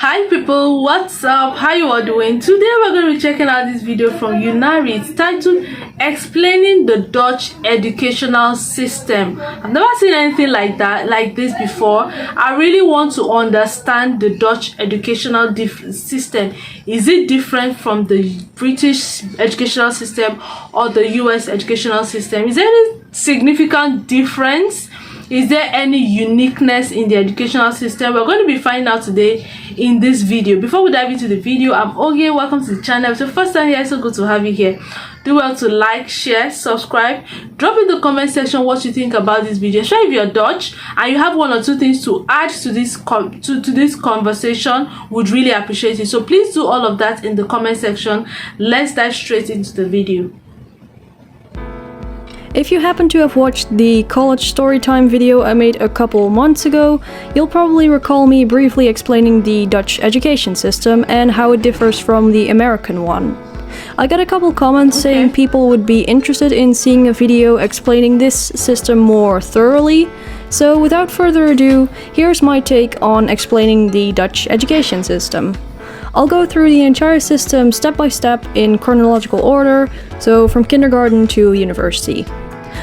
Hi people, what's up? How you all doing? Today we're going to be checking out this video from Yuunarii. It's titled Explaining the Dutch Educational System. I've never seen anything like this before. I really want to understand the Dutch educational system. Is it different from the British educational system or the US educational system? Is there any significant difference? Is there any uniqueness in the educational system? We're going to be finding out today in this video. Before we dive into the video, I'm Oge. Welcome to the channel. If it's your first time here, so good to have you here. Do well to like, share, subscribe. Drop in the comment section what you think about this video. Share if you're Dutch and you have one or two things to add to this this conversation. Would really appreciate it. So please do all of that in the comment section. Let's dive straight into the video. If you happen to have watched the college storytime video I made a couple months ago, you'll probably recall me briefly explaining the Dutch education system and how it differs from the American one. I got a couple comments saying people would be interested in seeing a video explaining this system more thoroughly, so without further ado, here's my take on explaining the Dutch education system. I'll go through the entire system step by step in chronological order, so from kindergarten to university.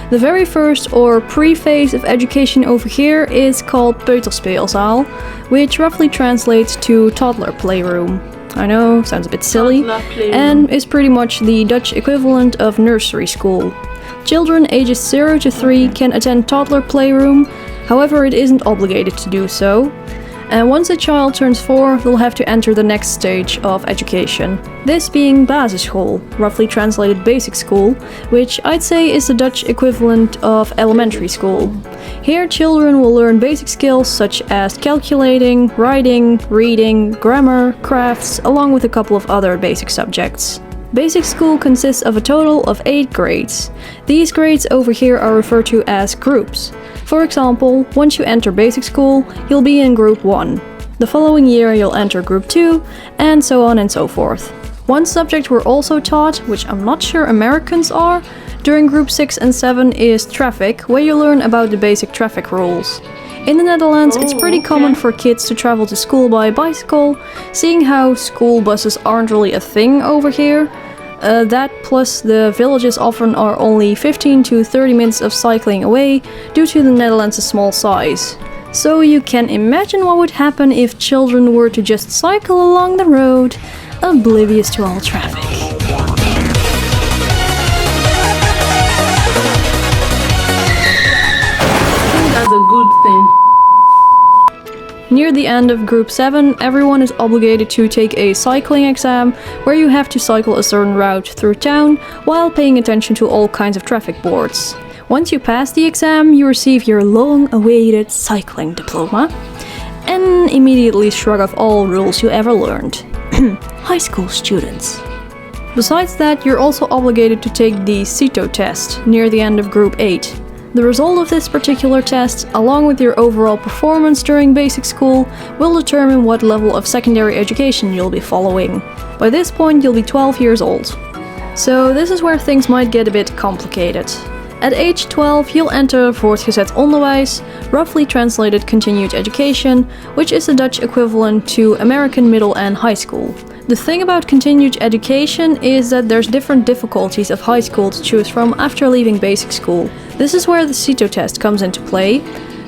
The very first or pre-phase of education over here is called peuterspeelzaal, which roughly translates to toddler playroom. I know, sounds a bit silly, and is pretty much the Dutch equivalent of nursery school. Children ages 0 to 3 can attend toddler playroom, however it isn't obligated to do so. And once a child turns 4, they'll have to enter the next stage of education. This being basisschool, roughly translated basic school, which I'd say is the Dutch equivalent of elementary school. Here children will learn basic skills such as calculating, writing, reading, grammar, crafts, along with a couple of other basic subjects. Basic school consists of a total of 8 grades. These grades over here are referred to as groups. For example, once you enter basic school, you'll be in group 1. The following year you'll enter group 2, and so on and so forth. One subject we're also taught, which I'm not sure Americans are, during group 6 and 7 is traffic, where you learn about the basic traffic rules. In the Netherlands, it's pretty common for kids to travel to school by bicycle, seeing how school buses aren't really a thing over here. That plus the villages often are only 15 to 30 minutes of cycling away due to the Netherlands' small size. So you can imagine what would happen if children were to just cycle along the road, oblivious to all traffic. I think that's a good thing. Near the end of group 7, everyone is obligated to take a cycling exam, where you have to cycle a certain route through town while paying attention to all kinds of traffic boards. Once you pass the exam, you receive your long-awaited cycling diploma and immediately shrug off all rules you ever learned. High school students. Besides that, you're also obligated to take the CITO test near the end of group 8. The result of this particular test, along with your overall performance during basic school, will determine what level of secondary education you'll be following. By this point, you'll be 12 years old. So this is where things might get a bit complicated. At age 12, you'll enter voortgezet onderwijs, roughly translated continued education, which is the Dutch equivalent to American middle and high school. The thing about continued education is that there's different difficulties of high school to choose from after leaving basic school. This is where the CITO test comes into play.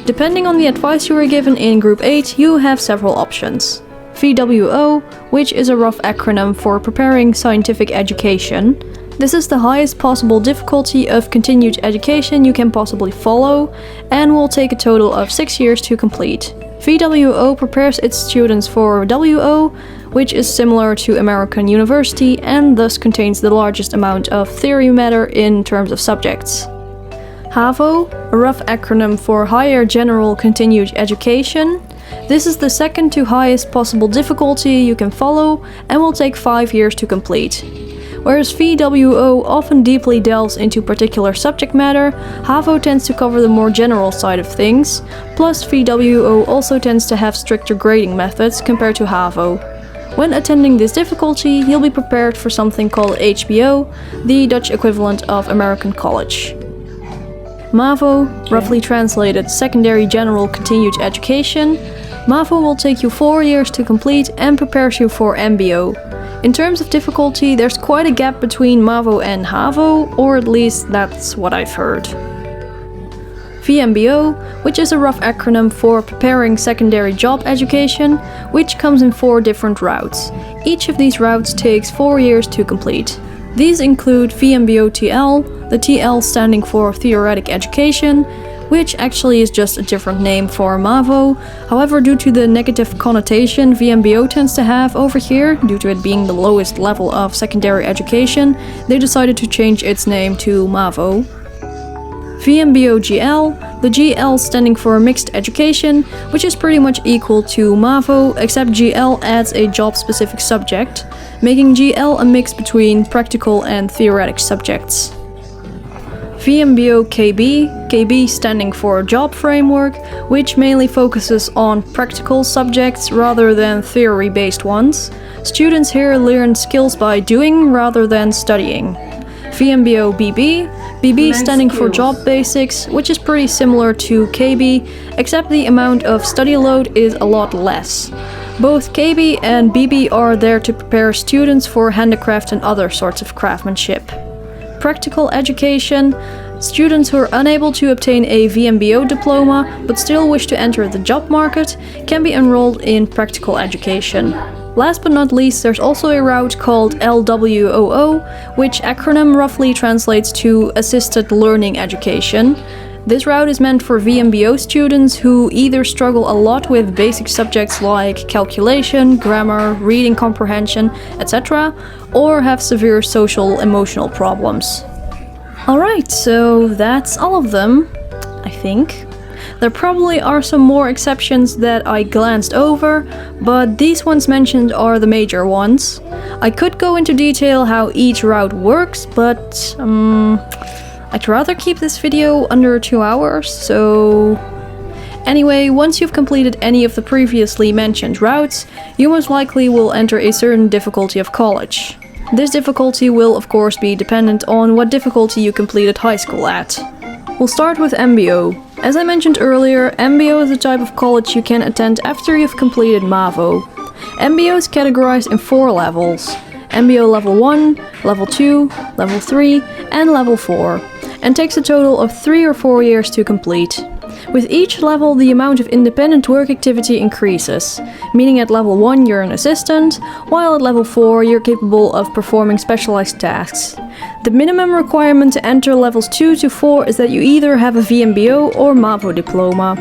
Depending on the advice you were given in group 8, you have several options. VWO, which is a rough acronym for preparing scientific education. This is the highest possible difficulty of continued education you can possibly follow, and will take a total of 6 years to complete. VWO prepares its students for WO, which is similar to American university and thus contains the largest amount of theory matter in terms of subjects. HAVO, a rough acronym for Higher General Continued Education. This is the second to highest possible difficulty you can follow and will take 5 years to complete. Whereas VWO often deeply delves into particular subject matter, HAVO tends to cover the more general side of things, plus VWO also tends to have stricter grading methods compared to HAVO. When attending this difficulty, you'll be prepared for something called HBO, the Dutch equivalent of American college. MAVO, roughly translated Secondary General Continued Education. MAVO will take you 4 years to complete and prepares you for MBO. In terms of difficulty, there's quite a gap between MAVO and HAVO, or at least that's what I've heard. VMBO, which is a rough acronym for Preparing Secondary Job Education, which comes in 4 different routes. Each of these routes takes 4 years to complete. These include VMBO-TL, the TL standing for Theoretic Education, which actually is just a different name for MAVO. However, due to the negative connotation VMBO tends to have over here, due to it being the lowest level of secondary education, they decided to change its name to MAVO. VMBO-GL, the GL standing for Mixed Education, which is pretty much equal to MAVO, except GL adds a job-specific subject, making GL a mix between practical and theoretic subjects. VMBO-KB, KB standing for Job Framework, which mainly focuses on practical subjects rather than theory-based ones. Students here learn skills by doing rather than studying. VMBO-BB, BB standing for Job Basics, which is pretty similar to KB, except the amount of study load is a lot less. Both KB and BB are there to prepare students for handicraft and other sorts of craftsmanship. Practical education, students who are unable to obtain a VMBO diploma but still wish to enter the job market can be enrolled in practical education. Last but not least, there's also a route called LWOO, which acronym roughly translates to Assisted Learning Education. This route is meant for VMBO students who either struggle a lot with basic subjects like calculation, grammar, reading comprehension, etc., or have severe social emotional problems. Alright, so that's all of them, I think. There probably are some more exceptions that I glanced over, but these ones mentioned are the major ones. I could go into detail how each route works, but I'd rather keep this video under 2 hours, so... Anyway, once you've completed any of the previously mentioned routes, you most likely will enter a certain difficulty of college. This difficulty will of course be dependent on what difficulty you completed high school at. We'll start with MBO. As I mentioned earlier, MBO is a type of college you can attend after you've completed MAVO. MBO is categorized in 4 levels: MBO Level 1, Level 2, Level 3, and Level 4, and takes a total of 3 or 4 years to complete. With each level, the amount of independent work activity increases, meaning at Level 1 you're an assistant, while at Level 4 you're capable of performing specialized tasks. The minimum requirement to enter Levels 2 to 4 is that you either have a VMBO or MAVO diploma.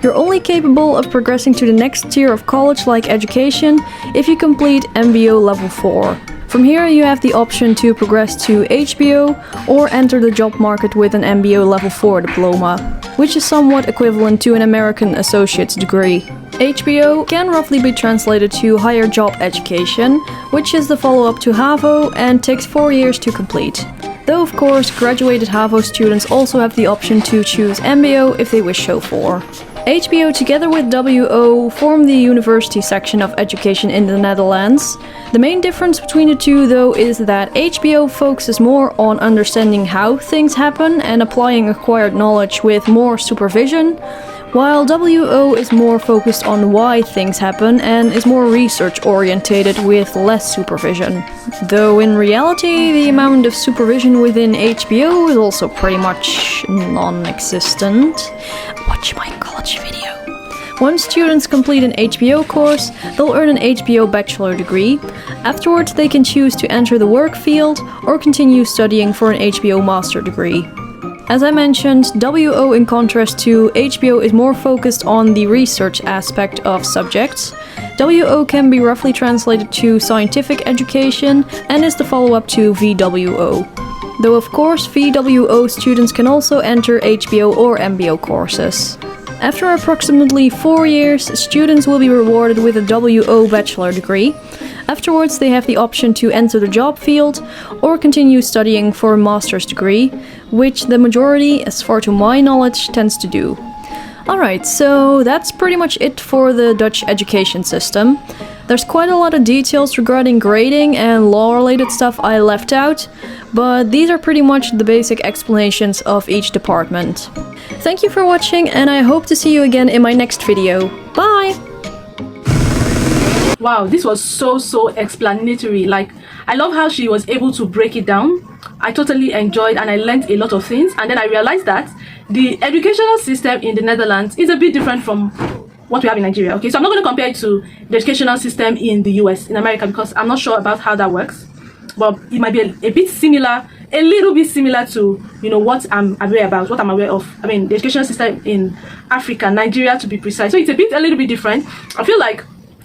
You're only capable of progressing to the next tier of college-like education if you complete MBO Level 4. From here you have the option to progress to HBO or enter the job market with an MBO Level 4 diploma, which is somewhat equivalent to an American associate's degree. HBO can roughly be translated to Higher Job Education, which is the follow-up to HAVO and takes 4 years to complete. Though of course, graduated HAVO students also have the option to choose MBO if they wish so for. HBO together with WO form the university section of education in the Netherlands. The main difference between the two though is that HBO focuses more on understanding how things happen and applying acquired knowledge with more supervision, while WO is more focused on why things happen and is more research orientated with less supervision. Though in reality the amount of supervision within HBO is also pretty much non-existent. Watch my college video. Once students complete an HBO course, they'll earn an HBO bachelor degree. Afterwards they can choose to enter the work field or continue studying for an HBO master degree. As I mentioned, WO in contrast to HBO is more focused on the research aspect of subjects. WO can be roughly translated to scientific education and is the follow-up to VWO. Though of course VWO students can also enter HBO or MBO courses. After approximately 4 years, students will be rewarded with a WO bachelor degree. Afterwards they have the option to enter the job field or continue studying for a master's degree, which the majority, as far to my knowledge, tends to do. Alright, so that's pretty much it for the Dutch education system. There's quite a lot of details regarding grading and law-related stuff I left out, but these are pretty much the basic explanations of each department. Thank you for watching and I hope to see you again in my next video. Bye! Wow, this was so explanatory. Like, I love how she was able to break it down. I totally enjoyed and I learned a lot of things, and then I realized that the educational system in the Netherlands is a bit different from what we have in Nigeria. Okay, so I'm not going to compare it to the educational system in the US, in America, because I'm not sure about how that works, but it might be a bit similar, a little bit similar to, you know, what I'm aware about, what I'm aware of. I mean, the educational system in Africa, Nigeria to be precise. So it's a little bit different. I feel like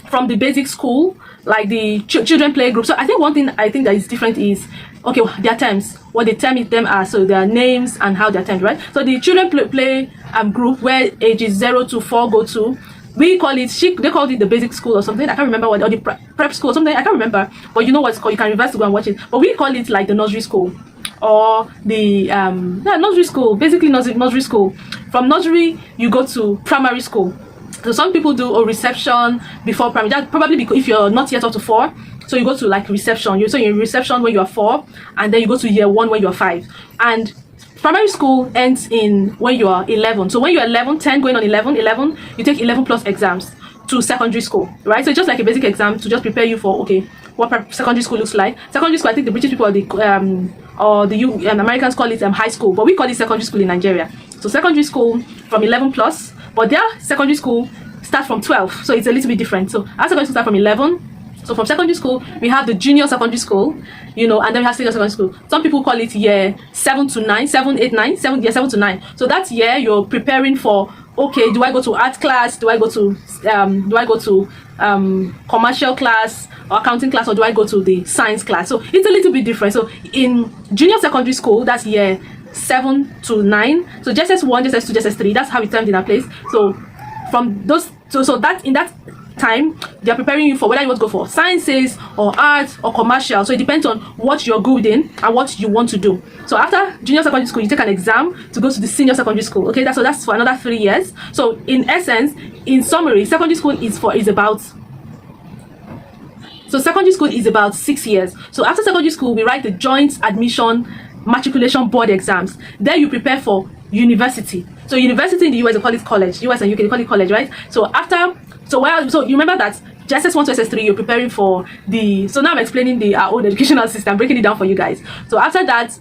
from the basic school, like the children play group. So I think one thing I think that is different is, okay, their terms, what they term them are, so their names and how they're termed, right? So the children play group where ages 0 to 4 go to. We call it, they called it the basic school or something. I can't remember what, or the prep school or something. I can't remember. But you know what it's called. You can reverse to go and watch it. But we call it like the nursery school, or the nursery school. Basically nursery school. From nursery you go to primary school. So some people do a reception before primary. That's probably because if you're not yet up to 4. So you go to like reception. So you're in reception when you are 4, and then you go to year 1 when you are 5. And primary school ends in when you are 11. So when you're 11, 10 going on 11, you take 11 plus exams to secondary school, right? So it's just like a basic exam to just prepare you for, okay, what secondary school looks like. Secondary school, I think the British people or the Americans call it high school, but we call it secondary school in Nigeria. So secondary school from 11 plus, but their secondary school starts from 12. So it's a little bit different. So our secondary school starts from 11. So from secondary school, we have the junior secondary school, you know, and then we have senior secondary school. Some people call it year 7 to 9, 7, 8, 9, 7, year 7 to 9. So that year you're preparing for, okay, do I go to art class? Do I go to commercial class or accounting class, or do I go to the science class? So it's a little bit different. So in junior secondary school, that's year 7 to 9. So JSS1, JSS2, JSS3, that's how it's termed in our place. So from those, so that in that time they are preparing you for whether you want to go for sciences or arts or commercial. So it depends on what you're good in and what you want to do. So after junior secondary school, you take an exam to go to the senior secondary school. Okay, so that's for another 3 years. So in essence, in summary, secondary school is about 6 years. So after secondary school, we write the joint admission matriculation board exams. Then you prepare for university. So university in the US, they call it college. US and UK, they call it college, right? So you remember that JSS1 to SS3, you're preparing for the, so now I'm explaining our own educational system, breaking it down for you guys. So after that,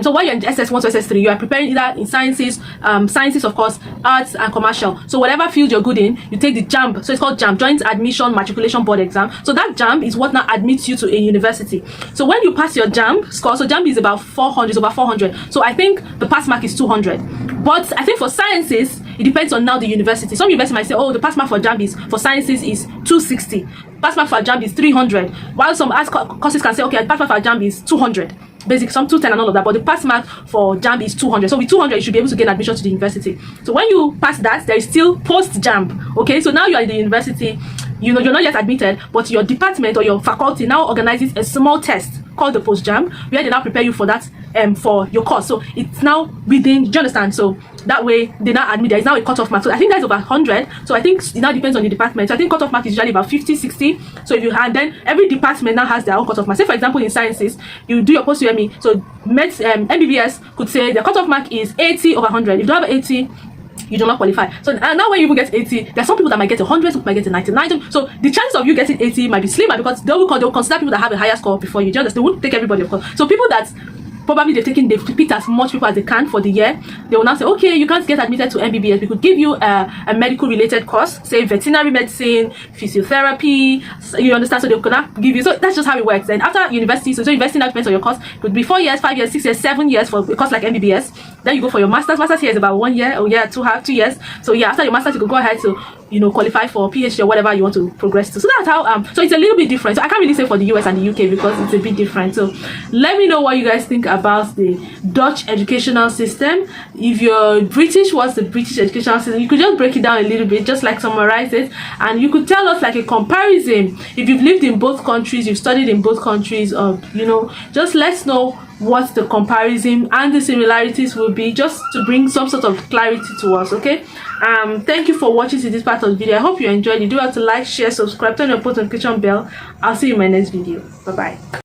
so while you're in SS1 to SS3, you are preparing either in sciences, of course, arts and commercial. So whatever field you're good in, you take the JAMB. So it's called JAMB, Joint Admission Matriculation Board Exam. So that JAMB is what now admits you to a university. So when you pass your JAMB score, so JAMB is about 400, over 400. So I think the pass mark is 200. But I think for sciences, it depends on now the university. Some university might say, oh, the pass mark for JAMB for sciences is 260. Pass mark for JAMB is 300. While some arts courses can say, okay, pass mark for JAMB is 200. Basic, some 210 and all of that, but the pass mark for JAMB is 200. So with 200, you should be able to gain admission to the university. So when you pass that, there is still post JAMB. Okay, so now you are in the university. You know, you're not yet admitted, but your department or your faculty now organizes a small test called the post JAMB, where they now prepare you for that for your course. So it's now within, do you understand? So that way they now admit there is now a cutoff mark. So I think that's about 100. So I think it now depends on the department. So I think cutoff mark is usually about 50, 60. So if you and then every department now has their own cutoff mark. Say for example in sciences, you do your post UME. So MBBS could say the cutoff mark is 80 over 100. If you don't have 80, you do not qualify. So now when you even get 80, there are some people that might get 100, some people might get 99. So the chances of you getting 80 might be slimmer because they will consider people that have a higher score before you. Just they won't take everybody, of course. So people that probably they've picked as much people as they can for the year, they will now say, okay, you can't get admitted to MBBS. We could give you a medical related course, say veterinary medicine, physiotherapy, you understand? So they could not give you. So that's just how it works. And after university, so university now depends on your course. It could be 4 years, 5 years, 6 years, 7 years for a course like MBBS. Then you go for your master's. Master's here is about 1 year, or yeah, 2 years. So yeah, after your master's, you could go ahead to, you know, qualify for PhD or whatever you want to progress to. So that's how so it's a little bit different. So I can't really say for the US and the UK because it's a bit different. So let me know what you guys think about the Dutch educational system. If you're British, what's the British educational system? You could just break it down a little bit, just like summarize it, and you could tell us like a comparison. If you've lived in both countries, you've studied in both countries, or you know, just let's know what the comparison and the similarities will be, just to bring some sort of clarity to us. Okay, thank you for watching to this part of the video. I hope you enjoyed it. Do have to like, share, subscribe, turn your post notification bell. I'll see you in my next video. Bye bye.